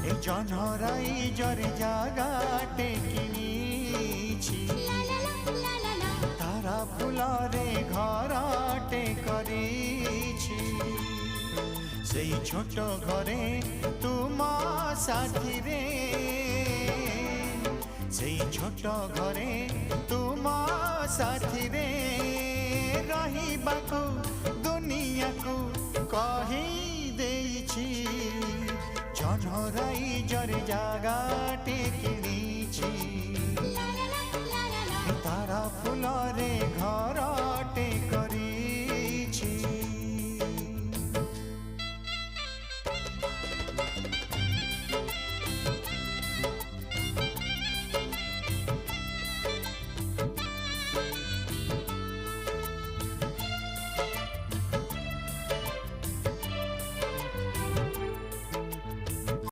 এই জনরাই জরে জাগাটে কিনিছি তারা ফুলরে ঘরটে করিছি সেই ছোট ঘরে তুম সাথীরে সেই ছোট ঘরে তুম সাথীরে রহিবাকু দুনিয়াকু কহি দেইছি জনরাই জরে জাগাটে কিনি